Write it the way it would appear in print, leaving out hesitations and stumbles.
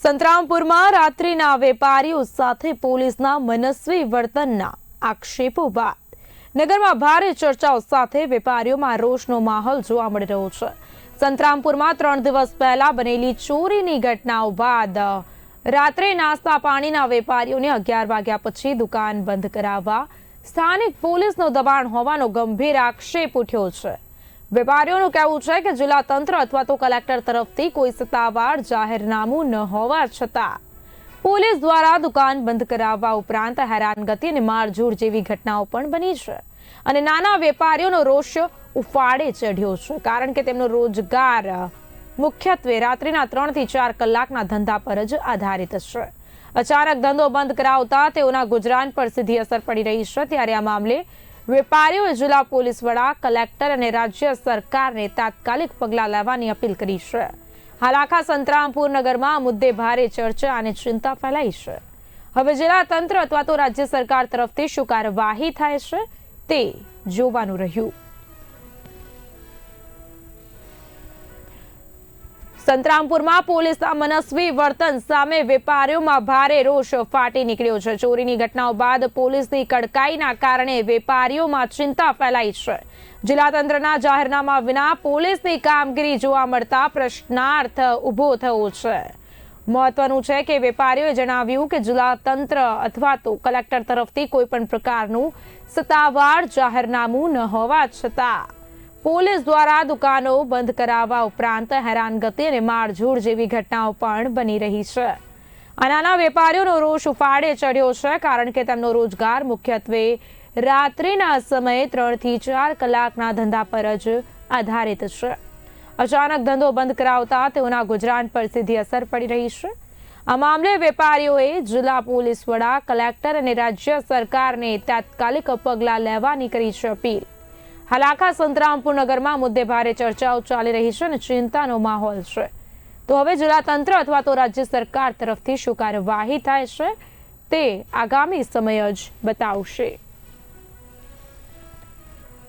સંતરામપુરમાં રાત્રિના વેપારીઓ સાથે પોલીસના મનસ્વી વર્તનના આક્ષેપો બાદ નગરમાં ભારે ચર્ચાઓ સાથે વેપારીઓમાં રોષનો માહોલ જોવા મળી રહ્યો છે। સંતરામપુરમાં 3 દિવસ પહેલા બનેલી ચોરીની ઘટનાઓ બાદ રાત્રે નાસ્તા પાણીના વેપારીઓને 11 વાગ્યા પછી દુકાન બંધ કરાવવા સ્થાનિક પોલીસનું દબાણ હોવાનો ગંભીર આક્ષેપ ઉઠ્યો છે। વેપારીઓનું કહેવું છે કે જિલ્લા તંત્ર અથવા તો કલેક્ટર તરફથી કોઈ સત્તાવાર જાહેરનામું ન હોવા છતાં પોલીસ દ્વારા દુકાન બંધ કરાવવા ઉપરાંત હેરાનગતિ અને મારઝૂડ જેવી ઘટનાઓ પણ બની છે અને નાના વેપારીઓનો રોષ ઉફાળે ચઢ્યો છે, કારણ કે તેમનો રોજગાર મુખ્યત્વે રાત્રિના 3 થી 4 કલાકના ધંધા પર જ આધારિત છે। અચાનક ધંધો બંધ કરાવતા તેઓના ગુજરાન પર સીધી અસર પડી રહી છે। ત્યારે આ મામલે વેપારીઓએ જિલ્લા પોલીસ વડા, કલેક્ટર અને રાજ્ય સરકારને તાત્કાલિક પગલાં લેવાની અપીલ કરી છે। હાલ આખા સંતરામપુર નગરમાં મુદ્દે ભારે ચર્ચા અને ચિંતા ફેલાઈ છે। હવે જિલ્લા તંત્ર અથવા તો રાજ્ય સરકાર તરફથી શું કાર્યવાહી થાય છે તે જોવાનું રહ્યું। સંતરામપુરમાં પોલીસના મનસ્વી વર્તન સામે વેપારીઓમાં ભારે રોષ ફાટી નીકળ્યો છે। ચોરીની ઘટનાઓ બાદ પોલીસની કડકાઈના કારણે વેપારીઓમાં ચિંતા ફેલાઈ છે। જિલ્લા તંત્રના જાહેરનામા વિના પોલીસની કામગીરી જોવા મળતા પ્રશ્નાર્થ ઉભો થયો છે। મહત્વનું છે કે વેપારીઓએ જણાવ્યું કે જિલ્લા તંત્ર અથવા તો કલેક્ટર તરફથી કોઈ પણ પ્રકારનું સત્તાવાર જાહેરનામું ન હોવા છતાં પોલીસ દ્વારા દુકાનો બંધ કરાવવા ઉપરાંત હેરાનગતિ અને મારઝૂડ જેવી ઘટનાઓ પણ બની રહી છે। આ નાના વેપારીઓનો રોષ ઉફાળે ચડ્યો છે, કારણ કે તેમનો રોજગાર મુખ્યત્વે રાત્રિના સમયે 3 થી 4 કલાકના ધંધા પર જ આધારિત છે। અચાનક ધંધો બંધ કરાવતા તેઓના ગુજરાન પર સીધી અસર પડી રહી છે। આ મામલે વેપારીઓએ જિલ્લા પોલીસ વડા, કલેક્ટર અને રાજ્ય સરકારને તાત્કાલિક પગલાં લેવાની કરી છે અપીલ। હાલ આખા સંતરામપુર નગરમાં મુદ્દે ભારે ચર્ચાઓ ચાલી રહી છે અને ચિંતાનો માહોલ છે। તો હવે જિલ્લા તંત્ર અથવા તો રાજ્ય સરકાર તરફથી શું કાર્યવાહી થાય છે તે આગામી સમય જ બતાવશે।